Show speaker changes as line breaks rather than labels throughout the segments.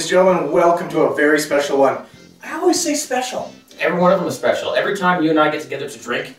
Ladies and gentlemen, welcome to a very special one. I always say special.
Every one of them is special. Every time you and I get together to drink,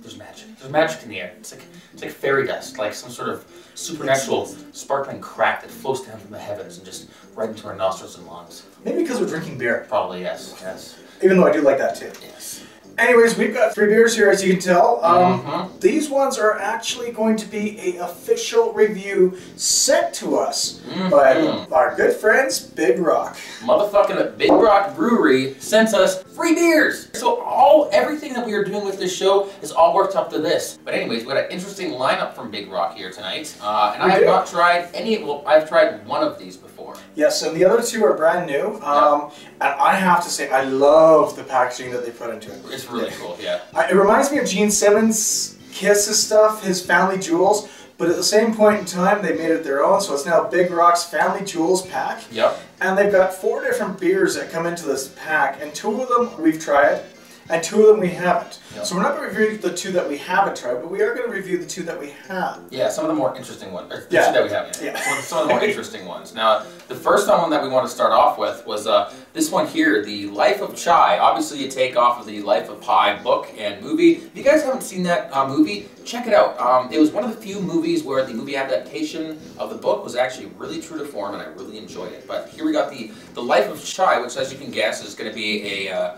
there's magic. There's magic in the air. It's like fairy dust, like some sort of supernatural sparkling crack that floats down from the heavens and just right into our nostrils and lungs.
Maybe because we're drinking beer.
Probably, yes. Yes.
Even though I do like that too.
Yes.
Anyways, we've got 3 beers here, as you can tell. These ones are actually going to be an official review sent to us by our good friends, Big Rock.
Motherfucking Big Rock Brewery sent us free beers. So everything that we are doing with this show is all worked up to this. But anyways, we got an interesting lineup from Big Rock here tonight. And I have not tried any, well, I've tried one of these before.
Yes, and the other 2 are brand new. And I have to say, I love the packaging that they put into it.
It's really cool, yeah.
It reminds me of Gene Simmons' Kiss's stuff, his Family Jewels, but at the same point in time, they made it their own, so it's now Big Rock's Family Jewels pack.
Yep.
And they've got 4 different beers that come into this pack, and 2 of them we've tried, and 2 of them we haven't. Yep. So we're not going to review the 2 that we haven't tried, but we are going to review the 2 that we have.
Yeah, some of the more interesting ones. The 2 that we have, some of the more interesting ones. Now, the first one that we want to start off with was this one here, The Life of Chai. Obviously, you take off of the Life of Pi book and movie. If you guys haven't seen that movie, check it out. It was one of the few movies where the movie adaptation of the book was actually really true to form, and I really enjoyed it. But here we got the Life of Chai, which, as you can guess, is going to be a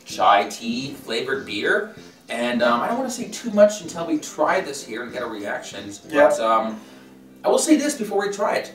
chai tea flavored beer. And I don't want to say too much until we try this here and get our reactions. But I will say this before we try it.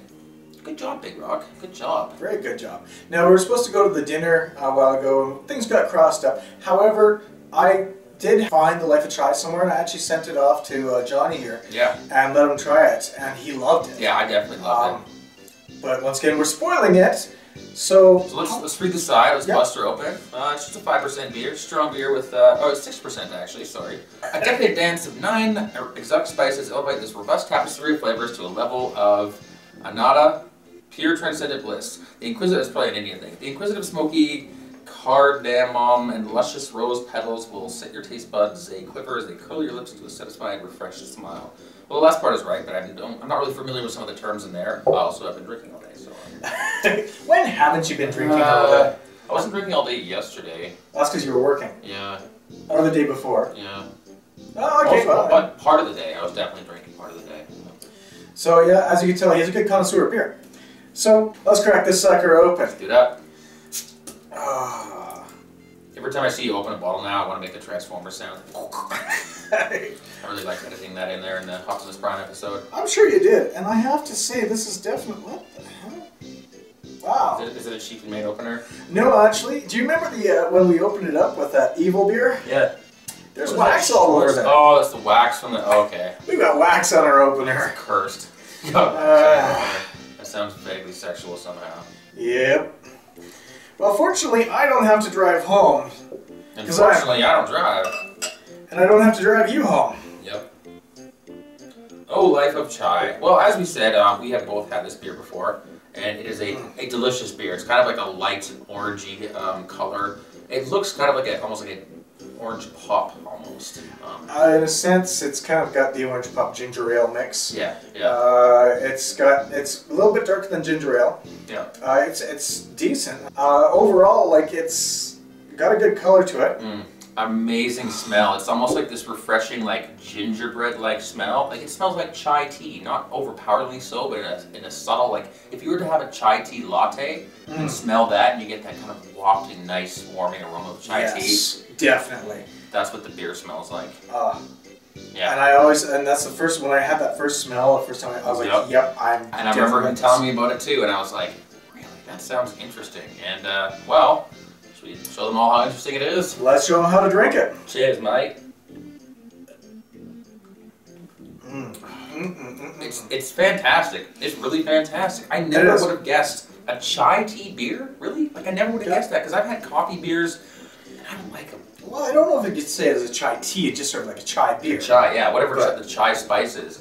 Good job, Big Rock. Good job.
Very good job. Now, we were supposed to go to the dinner a while ago, and things got crossed up. However, I did find the Life of Chai somewhere, and I actually sent it off to Johnny here.
Yeah.
And let him try it, and he loved it.
Yeah, I definitely loved it.
But once again, we're spoiling it. So
let's read the side. Let's bust her open. It's just a 5% beer, strong beer with it's 6% actually. Sorry. A decadent dance of 9 exotic spices elevate this robust tapestry of flavors to a level of anada, pure transcendent bliss. The Inquisitive is probably an Indian thing. The Inquisitive smoky cardamom and luscious rose petals will set your taste buds. They quiver as they curl your lips into a satisfied, refreshed smile. Well, the last part is right, but I'm not really familiar with some of the terms in there. I also have been drinking all day, so.
When haven't you been drinking all day?
I wasn't drinking all day yesterday.
That's because you were working.
Yeah.
Or the day before.
Yeah.
Oh, okay.
But part of the day, I was definitely drinking part of the day.
So yeah, as you can tell, he's a good connoisseur of beer. So let's crack this sucker open.
Let's do that. Every time I see you open a bottle now, I want to make the Transformer sound. I really liked editing that in there in the Optimus Prime episode.
I'm sure you did, and I have to say, this is definitely... What the hell? Wow.
Is it a cheaply made opener?
No, actually. Do you remember the when we opened it up with that evil beer?
Yeah.
There's wax all over there.
Oh, that's the wax from the... Oh, okay.
We got wax on our opener.
It's cursed. That sounds vaguely sexual somehow.
Yep. Well, fortunately, I don't have to drive home.
Unfortunately, I don't drive.
And I don't have to drive you home.
Yep. Oh, Life of Chai. Well, as we said, we have both had this beer before, and it is a delicious beer. It's kind of like a light orangey color. It looks kind of like almost like an orange pop, almost.
In a sense, it's kind of got the orange pop ginger ale mix.
Yeah, yeah.
It's a little bit darker than ginger ale.
Yeah.
It's decent. Overall, like, it's got a good color to it.
Amazing smell. It's almost like this refreshing, like gingerbread-like smell. Like, it smells like chai tea, not overpoweringly so, but in a subtle, like, if you were to have a chai tea latte and smell that, and you get that kind of wafting, nice, warming aroma of chai tea.
Yes, definitely.
That's what the beer smells like. Yeah.
And that's the first, when I had that first smell, the first time I was like, yep,
And I remember him telling me about it too, and I was like, really, that sounds interesting. And, well, should we show them all how interesting it is?
Let's show them how to drink it.
Cheers, mate. It's fantastic. It's really fantastic. I never would have guessed a chai tea beer. Really? Like, I never would have guessed that, because I've had coffee beers, and I don't like them.
Well, I don't know if you could say it as a chai tea. It's just sort of like a chai beer.
Chai, yeah, whatever the chai spice is.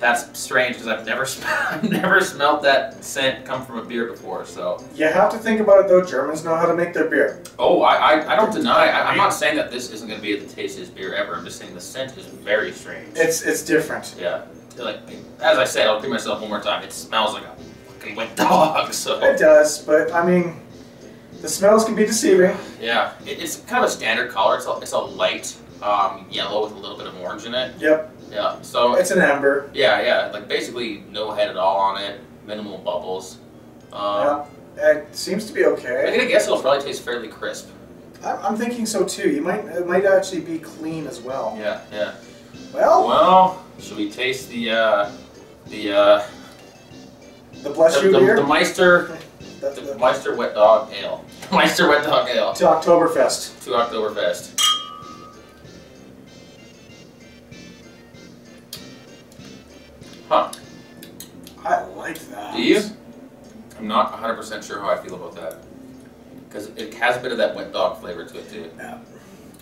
That's strange because I've never smelled that scent come from a beer before. So
you have to think about it though. Germans know how to make their beer.
Oh, I don't deny. I'm not saying that this isn't going to be the tastiest beer ever. I'm just saying the scent is very strange.
It's different.
Yeah. Like, as I said, I'll repeat myself one more time. It smells like a fucking wet dog. So
it does, but I mean, the smells can be deceiving.
Yeah, it's kind of a standard color. It's a light yellow with a little bit of orange in it.
Yep.
Yeah. So
it's an amber.
Yeah. Like basically no head at all on it. Minimal bubbles.
Yeah. It seems to be okay.
I'm gonna guess it'll probably taste fairly crisp.
I'm thinking so too. It might actually be clean as well.
Yeah.
Well,
should we taste the
bless you beer?
The Meister, the Meister Wet Dog Ale. Meister Wet Dog Ale.
To Oktoberfest.
To Oktoberfest. Huh.
I like that.
Do you? I'm not 100% sure how I feel about that. Because it has a bit of that wet dog flavor to it too.
Yeah.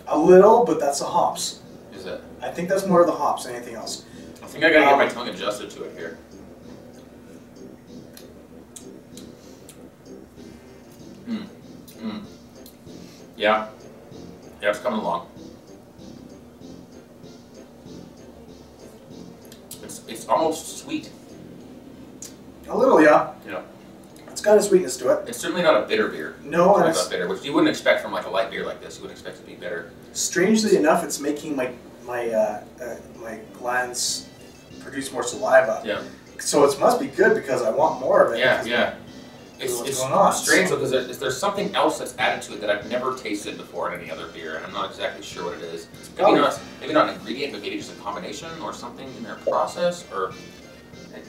A little, but that's the hops.
Is it?
I think that's more of the hops than anything else.
I think I gotta get my tongue adjusted to it here. Yeah. Yeah, it's coming along. It's almost sweet.
A little, yeah.
Yeah.
It's got a sweetness to it.
It's certainly not a bitter beer.
No,
it's not bitter, which you wouldn't expect from like a light beer like this. You wouldn't expect it to be bitter.
Strangely enough, it's making my glands produce more saliva.
Yeah.
So it must be good because I want more of it.
Yeah. It's
going on,
strange because there's something else that's added to it that I've never tasted before in any other beer, and I'm not exactly sure what it is. Maybe not an ingredient, but maybe just a combination or something in their process, or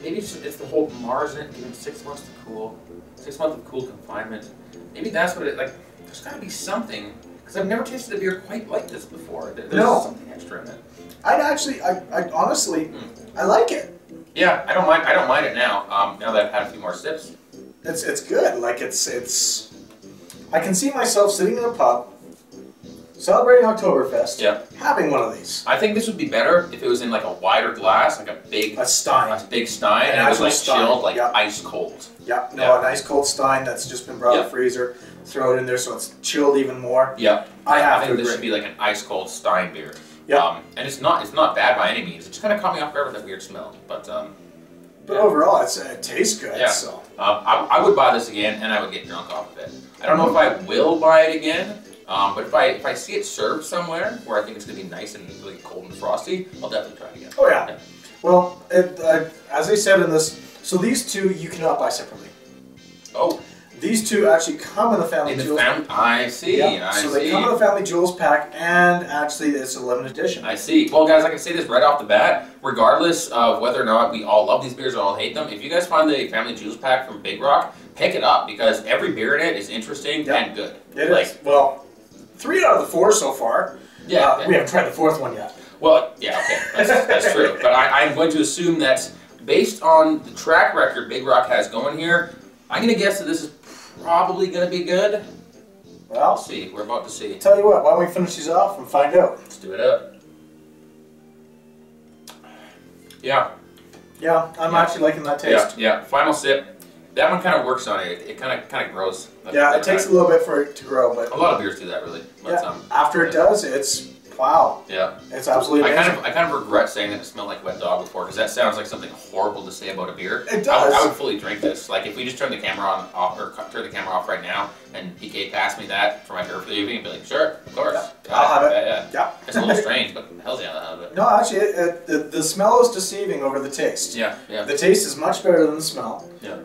maybe it's the whole Mars in it, given 6 months to cool, 6 months of cool confinement. Maybe that's what it like. There's got to be something because I've never tasted a beer quite like this before. There's something extra in it.
I honestly, I like it.
Yeah, I don't mind it now. Now that I've had a few more sips.
It's good. Like it's. I can see myself sitting in a pub, celebrating Oktoberfest.
Yeah.
Having one of these.
I think this would be better if it was in like a wider glass, like a Stein, and it was like chilled, like ice cold.
Yeah. No, an ice cold Stein that's just been brought out of the freezer. Throw it in there so it's chilled even more.
Yeah.
I think
this should be like an ice cold Stein beer.
Yeah.
And it's not bad by any means. It just kind of caught me off guard with that weird smell, but.
But overall, it tastes good.
Yeah.
So.
I would buy this again, and I would get drunk off of it. I don't know if I will buy it again, but if I see it served somewhere where I think it's going to be nice and really cold and frosty, I'll definitely try it again.
Oh yeah. Well, as I said in this, so these two you cannot buy separately.
Oh.
These two actually come in the family jewels.
I see.
Yeah. So they come in the family jewels pack, and actually it's a limited edition.
I see. Well, guys, I can say this right off the bat. Regardless of whether or not we all love these beers or all hate them, if you guys find the family jewels pack from Big Rock, pick it up because every beer in it is interesting and good.
It is. Well, 3 out of the 4 so far.
Yeah.
We haven't tried the 4th one yet.
Well, yeah, okay, that's true. But I'm going to assume that based on the track record Big Rock has going here, I'm going to guess that this is probably going to be good.
Well,
see. We're about to see.
Tell you what, why don't we finish these off and find out?
Let's do it up. Yeah.
Yeah, I'm actually liking that taste.
Yeah. Final sip. That one kind of works on it. It kind of grows.
Yeah, it takes a little bit for it to grow, but
a lot of beers do that, really. But,
after it does, it's wow.
Yeah.
It's absolutely amazing.
I kind of regret saying that it smelled like wet dog before because that sounds like something horrible to say about a beer.
It does.
I would fully drink this. Like if we just turn the camera off right now and PK passed me that for my beer for the evening, I'd be like, sure, of course.
Yeah. I'll have it.
Yeah. It's a little strange, but hell's yeah, I'll have it.
No, actually, the smell is deceiving over the taste.
Yeah.
The taste is much better than the smell.
Yeah.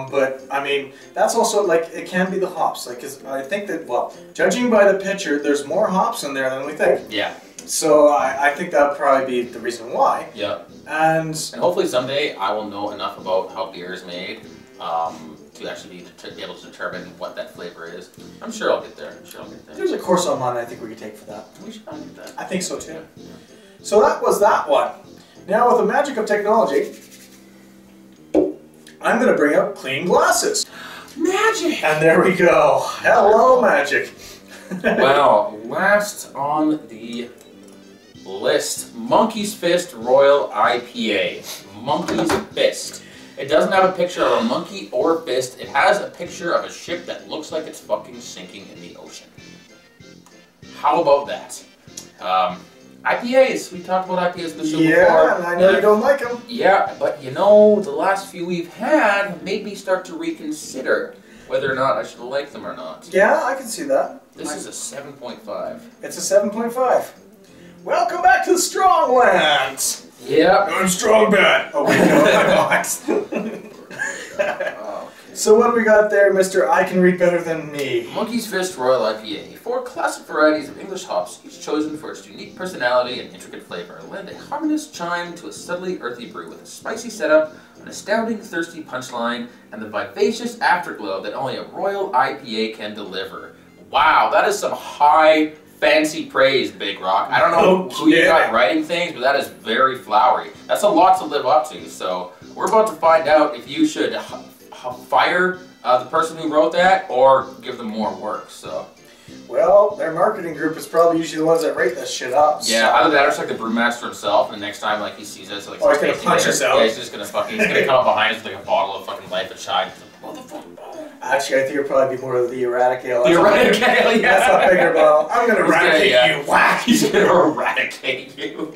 But I mean, that's also like it can be the hops. Like, 'cause I think that judging by the picture, there's more hops in there than we think.
Yeah.
So I think that would probably be the reason why.
Yeah.
And
hopefully someday I will know enough about how beer is made to actually be able to determine what that flavor is. I'm sure I'll get there.
There's a course online I think we could take for that.
We should probably do that.
I think so too.
Yeah.
So that was that one. Now with the magic of technology, I'm going to bring up clean glasses.
Magic!
And there we go. Hello, magic.
Well, last on the list. Monkey's Fist Royal IPA. Monkey's Fist. It doesn't have a picture of a monkey or a fist. It has a picture of a ship that looks like it's fucking sinking in the ocean. How about that? IPAs. We talked about IPAs in the show before.
Yeah, and I know you don't like them.
Yeah, but you know, the last few we've had have made me start to reconsider whether or not I should like them or not.
Yeah, I can see that.
This is a 7.5.
It's a 7.5. Welcome back to the Stronglands.
Yeah.
I'm strong bad. Oh wait, no, I'm not. So what do we got there, Mr. I can read better than me?
Monkey's Fist Royal IPA. 4 classic varieties of English hops, each chosen for its unique personality and intricate flavor, lend a harmonious chime to a subtly earthy brew with a spicy setup, an astounding thirsty punchline, and the vivacious afterglow that only a Royal IPA can deliver. Wow, that is some high fancy praise, Big Rock. I don't know who you got writing things, but that is very flowery. That's a lot to live up to, so we're about to find out if you should fire the person who wrote that or give them more work. So,
well, their marketing group is probably usually the ones that rate this shit up.
Yeah, either that or it's like the brewmaster himself, and the next time like he sees us, like
he's gonna punch us out.
Yeah, he's just gonna fucking come up behind us with like a bottle of fucking Life of Chai.
Actually, I think it'll probably be more of the erratic ale.
The erratic ale, yeah.
That's a bigger bottle. I'm gonna eradicate you. Whack!
He's gonna eradicate you.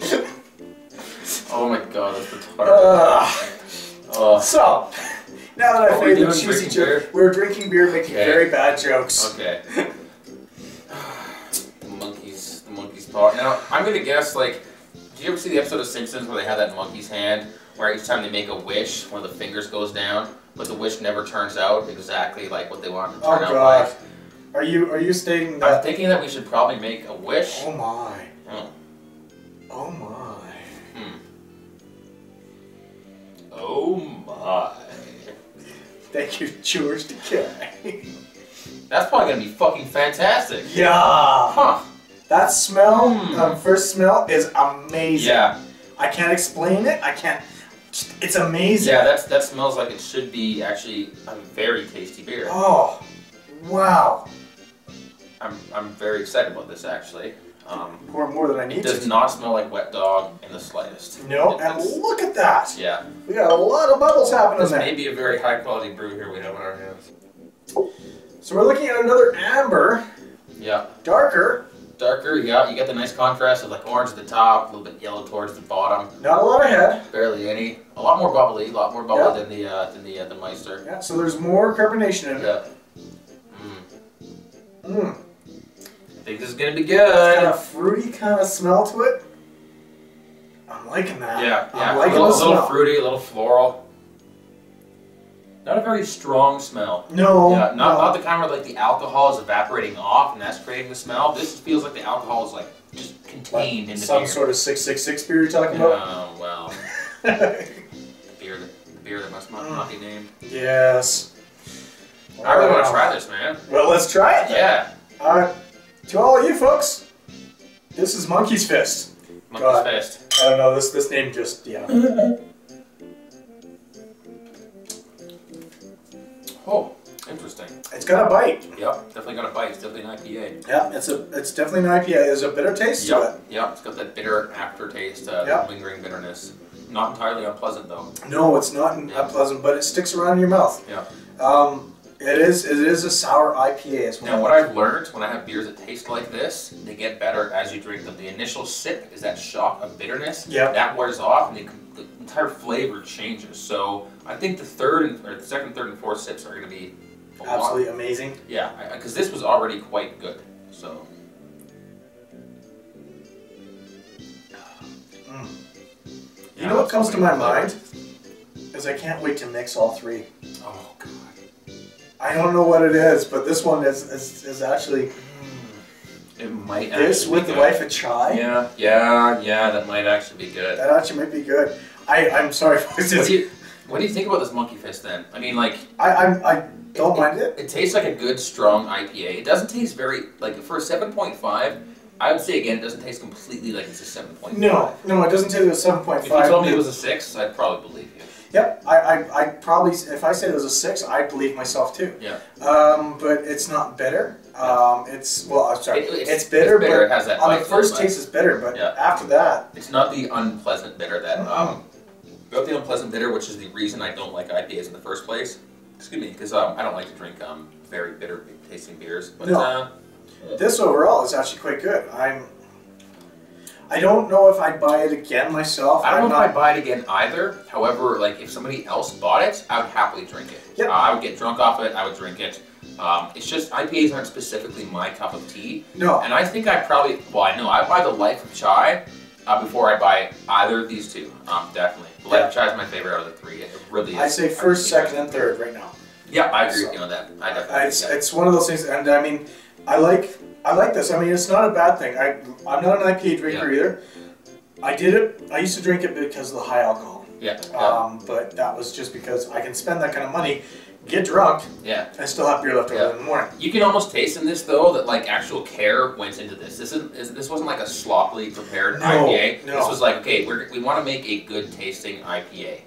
Oh my god, that's retarded.
So, now that I've made the cheesy joke, we're drinking beer, making very bad jokes.
Okay. The monkey's paw. Now, I'm gonna guess, like, did you ever see the episode of Simpsons where they have that monkey's hand, where each time they make a wish, one of the fingers goes down, but the wish never turns out exactly like what they want it to turn out like?
Are you stating that?
I'm thinking that we should probably make a wish.
Oh my.
Oh.
Oh my.
Oh my.
Thank you, George Decay.
That's probably gonna be fucking fantastic.
Yeah.
Huh.
That smell, first smell, is amazing.
Yeah.
I can't explain it. I can't. It's amazing.
Yeah, that smells like it should be actually a very tasty beer.
Oh, wow.
I'm very excited about this actually.
More than I need to.
It does not smell like wet dog in the slightest.
No, and look at that.
Yeah.
We got a lot of bubbles happening there.
This may be a very high quality brew here we have in our hands.
So we're looking at another amber.
Yeah.
Darker.
Darker, yeah. You get the nice contrast of like orange at the top, a little bit yellow towards the bottom.
Not a lot of head.
Barely any. A lot more bubbly than the Meister.
Yeah. So there's more carbonation in it.
Yeah. I think this is gonna be good.
It's got a fruity kind of smell to it. I'm liking that.
Yeah.
I'm liking
a
the smell.
little fruity, a little floral. Not a very strong smell.
No.
Yeah, not the kind where like the alcohol is evaporating off and that's creating the smell. This feels like the alcohol is like just contained in the
some
beer.
sort of 666 beer you're talking about?
Oh, well. the beer that must not be named.
Yes.
I really want to try this, man.
Well, let's try it then.
Yeah.
To all of you folks, this is Monkey's Fist.
Monkey's Fist.
I don't know, this name just, yeah.
Oh, interesting.
It's got a bite.
Yep, definitely got a bite. It's definitely an IPA.
Yeah, it's definitely an IPA. There's a bitter taste to it.
Yep, it's got that bitter aftertaste, lingering bitterness. Not entirely unpleasant though.
No, it's not unpleasant, but it sticks around in your mouth.
Yeah.
It is a sour IPA as well.
Now, what I've learned when I have beers that taste like this, they get better as you drink them. The initial sip is that shock of bitterness.
Yeah.
That wears off, and the entire flavor changes. So I think the second, third, and fourth sips are going to be
absolutely amazing.
Yeah, because this was already quite good. So.
You know what comes to my mind? Is I can't wait to mix all three.
Oh God.
I don't know what it is, but this one is actually.
It might.
This with the Life of Chai.
Yeah. That might actually be good.
That actually might be good. I'm sorry.
What do you think about this Monkey Fist then? I mean, like.
I don't mind it.
It tastes like a good, strong IPA. It doesn't taste very like for a 7.5. I would say again, it doesn't taste completely like it's a 7.5.
No, it doesn't taste like a 7.5.
If you told me it was a 6, I'd probably believe you.
Yep, I probably, if I said it was a 6, I'd believe myself too.
Yeah.
But it's not bitter. It's I'm sorry. It's bitter,
it's bitter.
but
it has that
on the first taste it's bitter, but after that,
it's not the unpleasant bitter that got the unpleasant bitter, which is the reason I don't like IPAs in the first place. Excuse me, because I don't like to drink very bitter tasting beers. But
this overall is actually quite good. I don't know if I'd buy it again myself.
I don't know if I'd buy it again either. However, like if somebody else bought it, I would happily drink it.
Yep.
I would get drunk off it. I would drink it. It's just IPAs aren't specifically my cup of tea.
No.
And I think I probably, I'd buy the Life of Chai before I buy either of these two. Definitely. The Life of Chai is my favorite out of the three. It really is.
I'd say first, second, and third right now.
Yeah, I agree with you on that. I definitely.
It's one of those things, and I mean, I like this. I mean, it's not a bad thing. I'm not an IPA drinker either. I did it. I used to drink it because of the high alcohol.
Yeah.
But that was just because I can spend that kind of money, get drunk, and still have beer left over in the morning.
You can almost taste in this though that like actual care went into this. This wasn't like a sloppily prepared IPA.
No.
This was like, okay, we want to make a good tasting IPA.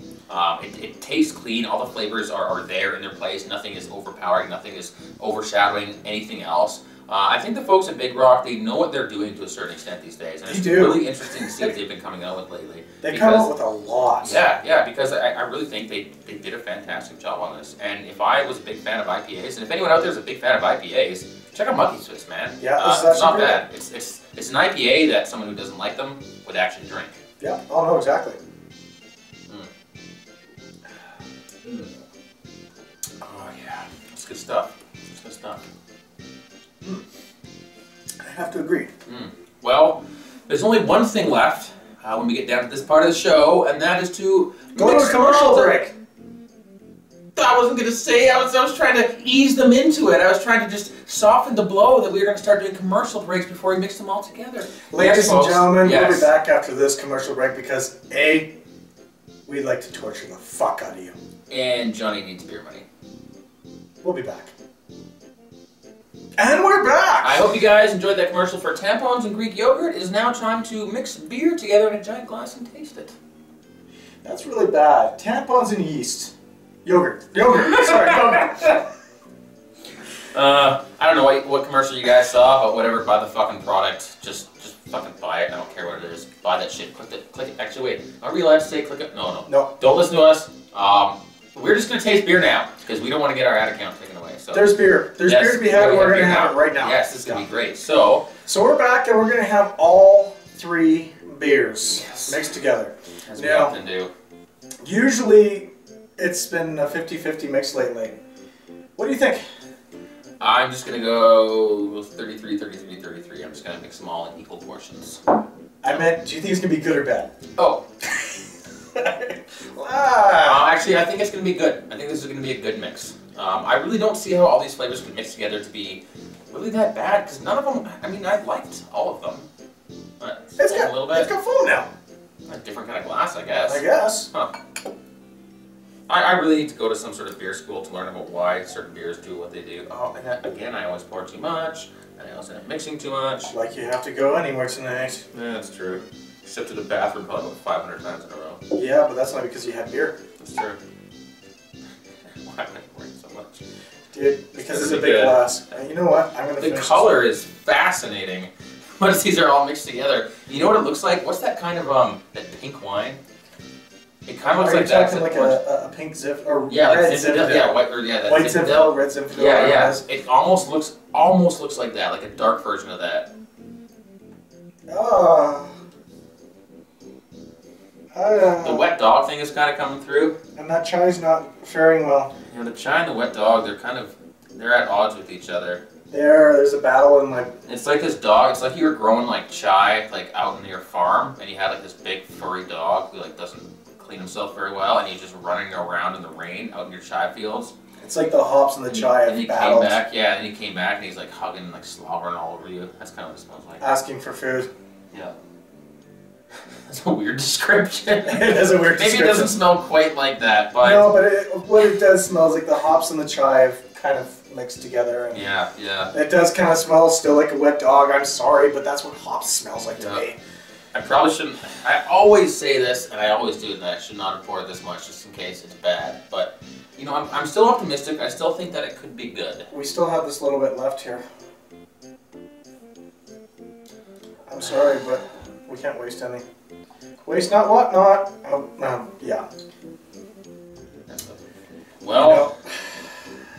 It tastes clean. All the flavors are there in their place. Nothing is overpowering. Nothing is overshadowing anything else. I think the folks at Big Rock, they know what they're doing to a certain extent these days. And it's really interesting to see what they've been coming out with lately.
They come out with a lot.
Yeah, because I really think they did a fantastic job on this. And if I was a big fan of IPAs, and if anyone out there is a big fan of IPAs, check out Monkey Swiss, man.
Yeah,
it's not bad. It's an IPA that someone who doesn't like them would actually drink.
Yeah, oh no, exactly.
Oh yeah, it's good stuff. It's good stuff.
I have to agree.
Well, there's only one thing left when we get down to this part of the show, and that is to
go to a commercial break.
I wasn't going to say, I was trying to ease them into it. I was trying to just soften the blow that we were going to start doing commercial breaks before we mix them all together.
Ladies and gentlemen, we'll be back after this commercial break because A, we'd like to torture the fuck out of you.
And Johnny needs beer money.
We'll be back. And we're back!
I hope you guys enjoyed that commercial for tampons and Greek yogurt. It is now time to mix beer together in a giant glass and taste it.
That's really bad. Tampons and yeast. Yogurt. Sorry, yogurt.
I don't know what commercial you guys saw, but whatever, buy the fucking product. Just fucking buy it. I don't care what it is. Buy that shit. Click it. Actually, wait. Are we allowed to say click it? No. Don't listen to us. We're just going to taste beer now, because we don't want to get our ad account taken away. So
there's beer. There's beer to be had, and we're going to have it right now.
Yes, this is going to be great. So
we're back, and we're going to have all three beers mixed together.
As we often do.
Usually, it's been a 50-50 mix lately. What do you think?
I'm just going to go 33, 33, 33. I'm just going to mix them all in equal portions.
I meant, do you think it's going to be good or bad?
Oh. Actually, I think it's going to be good. I think this is going to be a good mix. I really don't see how all these flavors could mix together to be really that bad, because none of them, I mean, I liked all of them.
It's got a little bit. It's got full now.
A different kind of glass, I guess.
I guess.
Huh. I really need to go to some sort of beer school to learn about why certain beers do what they do. Oh, and again, I always pour too much, and I also end up mixing too much.
Like you have to go anywhere tonight.
Yeah, that's true. Except to the bathroom probably about 500 times in a row.
Yeah, but that's not because you had beer.
That's true. Why am I pouring so much?
Dude, because it's a big glass. And you know what? I'm going to finish.
The color is fascinating. Once these are all mixed together. You know what it looks like? What's that kind of, that pink wine? It kind of looks like that.
Are you talking like a pink Zip or
yeah,
red
like Zinfandel? Yeah, white
Zinfandel, red Zinfandel.
Yeah. It almost looks like that, like a dark version of that. The wet dog thing is kind of coming through.
And that chai's not faring well.
Yeah, the chai and the wet dog, they're at odds with each other.
There's a battle in like...
It's like this dog, it's like you were growing like chai like out in your farm, and you had like this big furry dog who like doesn't clean himself very well, and he's just running around in the rain out in your chai fields.
It's like the hops and the chai
and he came back, and he came back and he's like hugging and like slobbering all over you. That's kind of what it smells like.
Asking for food.
Yeah. That's a weird description.
It is a weird description.
Maybe it doesn't smell quite like that, but...
No, but what it does smell is like the hops and the chai have kind of mixed together. And
yeah.
It does kind of smell still like a wet dog. I'm sorry, but that's what hops smells like to me.
I probably shouldn't... I always say this, and I always do that I should not have poured this much just in case it's bad. But, you know, I'm still optimistic. I still think that it could be good.
We still have this little bit left here. sorry, but we can't waste any. Waste not, what not. Yeah.
Well,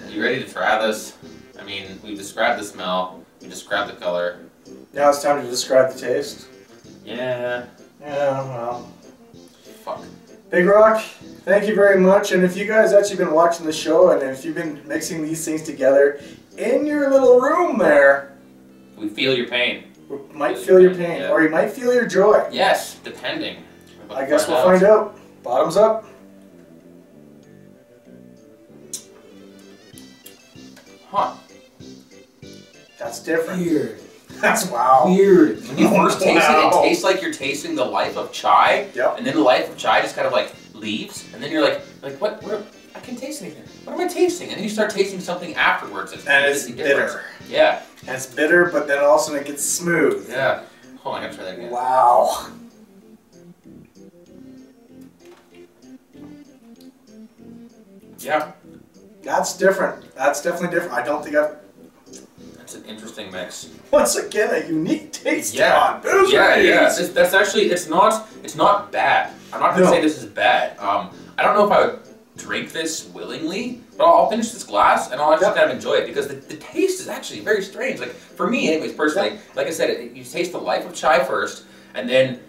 are you ready to try this? I mean, we described the smell, we described the color.
Now it's time to describe the taste.
Yeah.
Yeah, well.
Fuck.
Big Rock, thank you very much. And if you guys actually been watching the show and if you've been mixing these things together in your little room there,
we feel your pain.
We might feel your pain, yeah. Or you might feel your joy.
Yes, depending.
I guess we'll find out. Bottoms up.
Huh.
That's different.
Weird.
That's wow.
Weird. When you first taste it, it tastes like you're tasting the life of chai.
Yep.
And then the life of chai just kind of like leaves. And then you're like what? I can't taste anything. What am I tasting? And then you start tasting something afterwards.
And it's bitter.
Yeah.
And it's bitter, but then all of a sudden it gets smooth.
Yeah. Hold on, I gotta try that again.
Wow.
Yeah.
That's different. That's definitely different. I don't think I've...
That's an interesting mix.
Once again, a unique taste.
Yeah. That's actually, it's not bad. I'm not gonna say this is bad. I don't know if I would drink this willingly, but I'll finish this glass and I'll actually kind of enjoy it because the taste is actually very strange. Like for me, anyways, personally, like I said, you taste the life of chai first, and then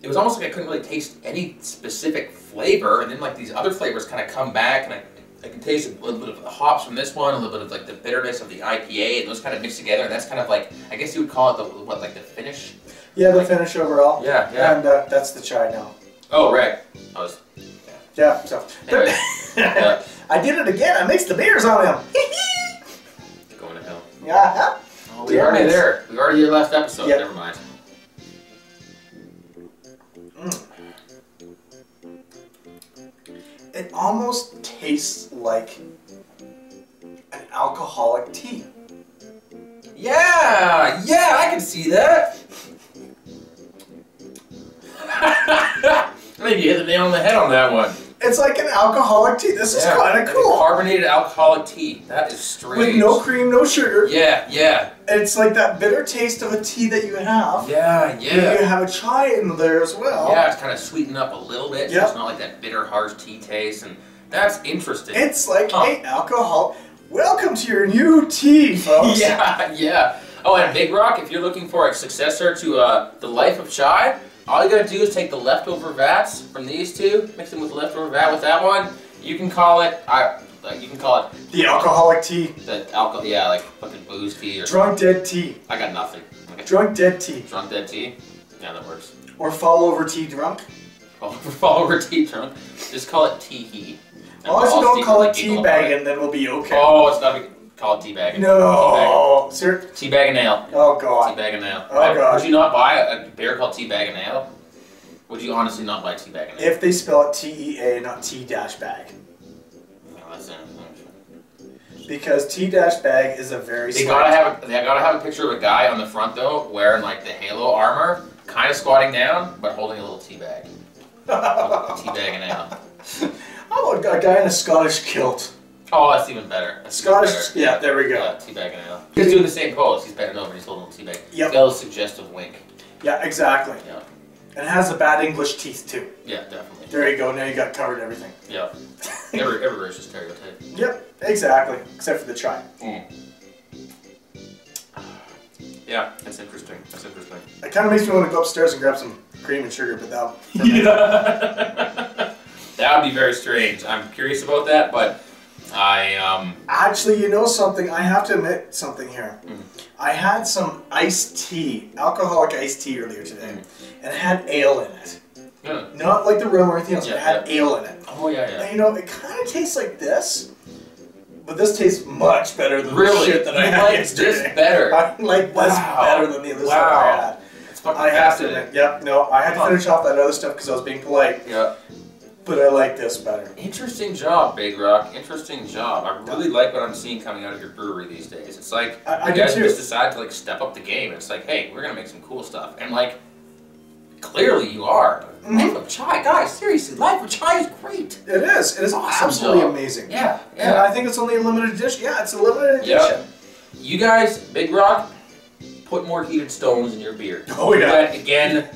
it was almost like I couldn't really taste any specific flavor, and then like these other flavors kind of come back, and I can taste a little bit of the hops from this one, a little bit of like the bitterness of the IPA, and those kind of mix together, and that's kind of like, I guess you would call it like the finish?
Yeah, the finish overall.
Yeah, yeah.
And that's the chai now.
Oh, right.
Yeah, so.
Anyway,
I did it again. I mixed the beers on him.
Going to hell.
Yeah.
Oh, we're already there. We've already did last episode. Yep. Never mind.
It almost tastes like an alcoholic tea.
Yeah, I can see that. Maybe you hit the nail on the head on that one.
It's like an alcoholic tea. This is kind of cool.
Carbonated alcoholic tea. That is strange.
With no cream, no sugar.
Yeah.
It's like that bitter taste of a tea that you have.
Yeah.
You have a chai in there as well.
Yeah, it's kind of sweetened up a little bit. So it's not like that bitter, harsh tea taste. And that's interesting.
It's like, hey, alcohol. Welcome to your new tea, folks.
Yeah. Oh, and Big Rock, if you're looking for a successor to the life of chai, all you gotta do is take the leftover vats from these two, mix them with the leftover vat with that one. You can call it,
the alcoholic tea.
The alcohol, yeah, like fucking booze tea or
drunk dead tea.
I got nothing. Okay.
Drunk dead tea.
Drunk dead tea. Yeah, that works.
Or fall over tea drunk.
Fall over tea drunk. Just call it tea heat.
As long as you don't call it tea bagging, then we'll be okay.
Oh, it's not. Call it teabagging.
No.
Teabag and ale.
Oh god.
Teabag and ale.
Oh god.
Would you not buy a beer called Teabag and ale? Would you honestly not buy Teabag and ale?
If they spell it T-E-A, not T-bag.
No, that's it.
Because T-bag is a very.
They gotta have a picture of a guy on the front though, wearing like the Halo armor, kind of squatting down, but holding a little teabag. Teabag and ale.
How about a guy in a Scottish kilt?
Oh, that's even better. That's
Scottish,
even better.
yeah, there we go.
Teabag and ale. He's doing the same pose. He's bending over. He's holding a teabag.
Yep.
He's got a little suggestive wink.
Yeah, exactly.
Yeah.
And it has the bad English teeth too.
Yeah, definitely.
There you go. Now you got covered everything.
Yeah. Every racist stereotype.
Yep, exactly. Except for the chai.
Yeah, that's interesting. That's interesting.
It kind of makes me want to go upstairs and grab some cream and sugar, but
that would be very strange. I'm curious about that, but
Actually, you know something? I have to admit something here. I had some iced tea, alcoholic iced tea earlier today, and it had ale in it. Not like the rum or anything else, but it had ale in it.
Oh, yeah.
And you know, it kind of tastes like this, but this tastes much better than the shit that I had yesterday.
This better?
I like this better than the other stuff I had.
It's fucking
I have to admit, I had to finish off that other stuff because I was being polite.
Yeah.
But I like this better.
Interesting job, Big Rock. Interesting job. I really like what I'm seeing coming out of your brewery these days. It's like you guys just decide to like step up the game. It's like, hey, we're gonna make some cool stuff, and like clearly you are. Life of Chai, guys, seriously, Life of Chai is great.
It is. It is absolutely amazing.
Yeah.
And I think it's only a limited edition. Yeah, it's a limited edition.
You guys, Big Rock, put more heated stones in your beer.
Oh yeah.
Do that again.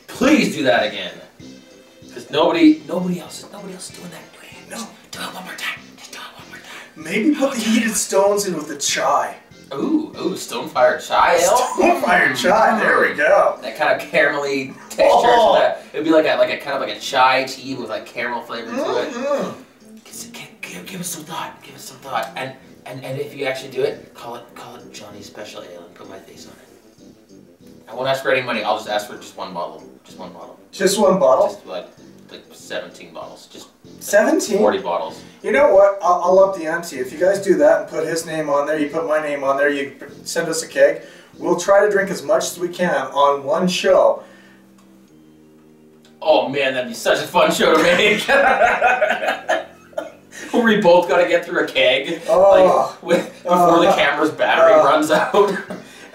Please do that again. Because nobody else is doing that.
No.
Do it one more time. Just do it one more time.
Maybe put the heated stones in with the chai.
Ooh, stone-fired chai ale?
Stone-fired chai, there we go.
That kind of caramelly texture to that. It'd be like a kind of like a chai tea with like caramel flavor to it. Give it some thought. Give it some thought. And if you actually do it, call it Johnny's Special Ale and put my face on it. I won't ask for any money. I'll just ask for just one bottle. Just one bottle.
Just one bottle?
Just like 17 bottles. Just
17?
40 bottles.
You know what? I'll up the ante. If you guys do that and put his name on there, you put my name on there, you send us a keg, we'll try to drink as much as we can on one show.
Oh man, that'd be such a fun show to make. We both got to get through a keg before the camera's battery runs out.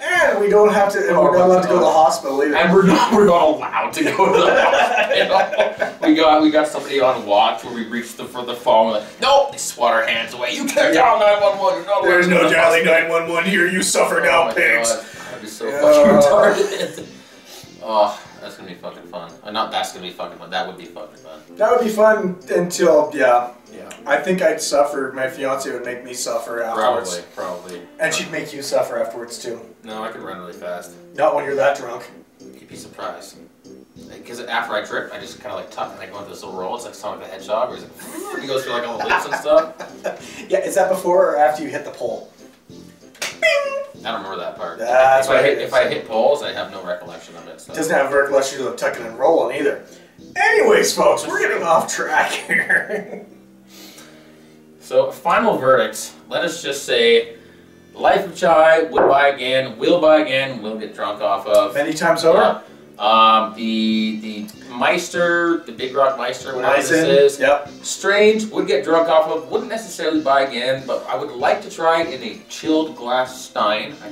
And we don't have to. And we're not allowed to go to the hospital either.
And we're not allowed to go to the hospital. We got somebody on watch where we reached for the phone. We're like, nope, they swat our hands away. You can't dial 911.
There's no dialing 911 here. You suffer now, pigs.
God. That'd be so fucking retarded. Oh, that's gonna be fucking fun. Not that's gonna be fucking fun. That would be fucking fun.
That would be fun until Yeah. I think I'd suffer. My fiance would make me suffer afterwards.
Probably.
And she'd make you suffer afterwards too.
No, I can run really fast.
Not when you're that drunk.
You'd be surprised. Because after I trip, I just kind of like tuck and I go into this little roll. It's like Sonic the Hedgehog, where he goes through like all the loops and stuff.
Yeah, is that before or after you hit the pole?
Bing! I don't remember that part.
That's
if I hit poles, I have no recollection of it. So.
Doesn't have a recollection of tucking and rolling either. Anyways, folks, we're getting off track here.
So, final verdict. Let us just say, Life of Chai, would buy again, will buy again, will get drunk off of.
Many times over?
The Meister, the Big Rock Meister, whatever this is.
Yep.
Strange, would get drunk off of, wouldn't necessarily buy again, but I would like to try it in a chilled glass stein. I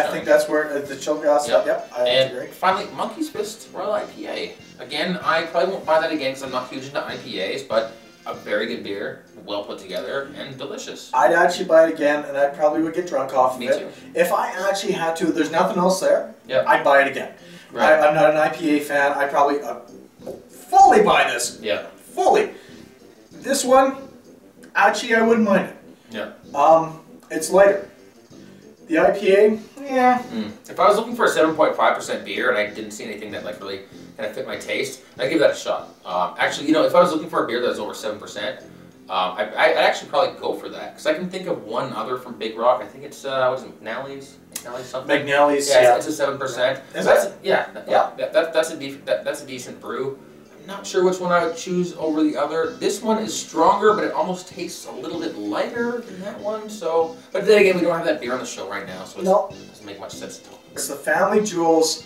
think that's where the chilled glass. Yep. I agree.
Finally, Monkey's Fist Royal IPA. Again, I probably won't buy that again because I'm not huge into IPAs, but a very good beer, well put together, and delicious.
I'd actually buy it again, and I probably would get drunk off of it.
Me too.
If I actually had to, there's nothing else there,
yep.
I'd buy it again.
Right.
I'm not an IPA fan. I'd probably fully buy this.
Yeah.
Fully. This one, actually, I wouldn't mind it.
Yeah.
It's lighter. The IPA, yeah.
If I was looking for a 7.5% beer and I didn't see anything that like really kind of fit my taste, I'd give that a shot. Actually, if I was looking for a beer that was over 7%, I'd actually probably go for that because I can think of one other from Big Rock. I think it's what is it, McNally's? McNally's something.
McNally's.
Yeah, it's a 7%. That's a decent brew. I'm not sure which one I would choose over the other. This one is stronger, but it almost tastes a little bit lighter than that one. So, but then again, we don't have that beer on the show right now, so it doesn't make much sense to talk.
It's the Family Jewels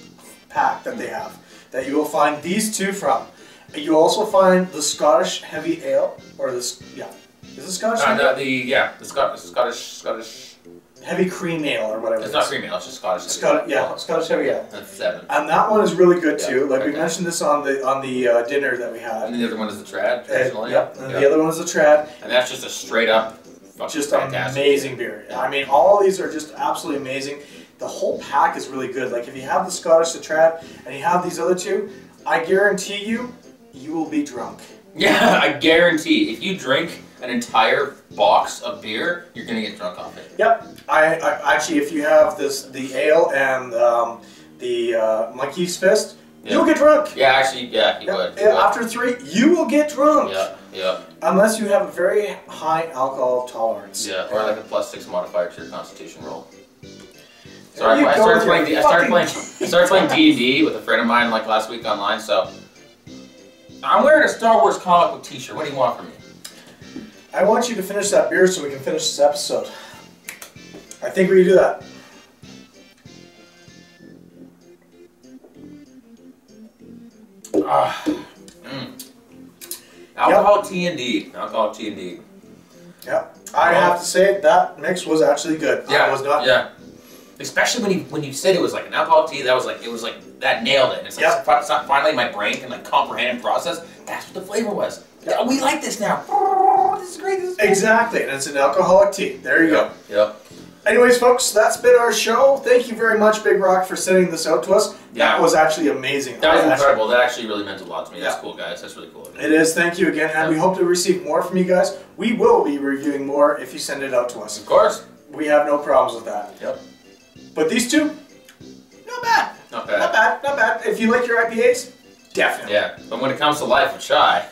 pack that they have that you will find these two from. You also find the Scottish Heavy Ale, or this, is it Scottish?
The Scottish
Heavy Cream Ale or whatever.
It's not cream ale, it's just Scottish.
Scottish Heavy Ale.
That's 7.
And that one is really good too. Like we mentioned this on the dinner that we had.
And the other one is the Trad.
The other one is the Trad.
And that's just a straight up,
just amazing beer. I mean, all of these are just absolutely amazing. The whole pack is really good. Like if you have the Scottish, the Trad, and you have these other two, I guarantee you, you will be drunk.
Yeah, I guarantee. If you drink an entire box of beer, you're gonna get drunk off it.
Yep. I actually, if you have the ale and the Monkey's Fist, you'll get drunk.
Yeah, actually, you would.
After 3, you will get drunk.
Yeah.
Unless you have a very high alcohol tolerance.
Yeah, or like a +6 modifier to your Constitution roll. So
I
started playing D&D with a friend of mine like last week online. So I'm wearing a Star Wars comic book T-shirt. What do you want from me?
I want you to finish that beer so we can finish this episode. I think we can do that.
Alcoholic tea indeed. Alcoholic tea indeed.
Yep. I have to say that mix was actually good.
Yeah.
I was not.
Yeah. Especially when you said it was like an alcoholic tea, that was like that nailed it. And it's like finally my brain can like comprehend and process. That's what the flavor was. Yep. We like this now. This is great.
Exactly, and it's an alcoholic tea. There you go.
Yep.
Anyways, folks, that's been our show. Thank you very much, Big Rock, for sending this out to us.
Yeah.
That was actually amazing.
That was incredible. That actually really meant a lot to me.
Yeah.
That's cool, guys. That's really cool.
It is. Thank you again, and we hope to receive more from you guys. We will be reviewing more if you send it out to us.
Of course.
We have no problems with that.
Yep.
But these two, not bad.
Not bad.
Not bad. Not bad. If you like your IPAs, definitely.
Yeah. But when it comes to Life of Chai.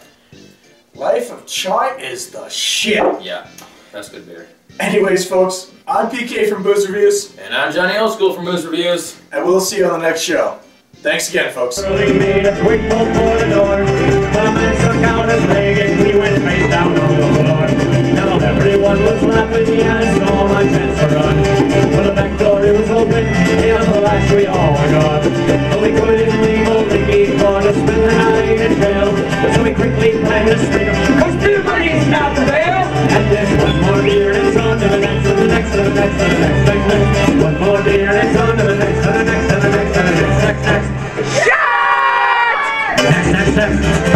Life of Chai is the shit.
Yeah. That's good beer.
Anyways, folks, I'm PK from Booze Reviews.
And I'm Johnny Old School from Booze Reviews.
And we'll see you on the next show. Thanks again, folks.
Early made a quick pull for the door. The man stuck out his leg and we went face down on the floor. Now everyone was laughing, yes, all my chance to run. But the back door it was open, and the last we all were gone. But we couldn't leave Old Nicky for to spend the night in jail. So we quickly planned a string of cause beer money's not the bail. And then one more beer and it's on to the next, and the next, and the next, and the next, next. One more beer and it's on to the next, and the next, and the next, and the next, next. Shit! Next, next, next.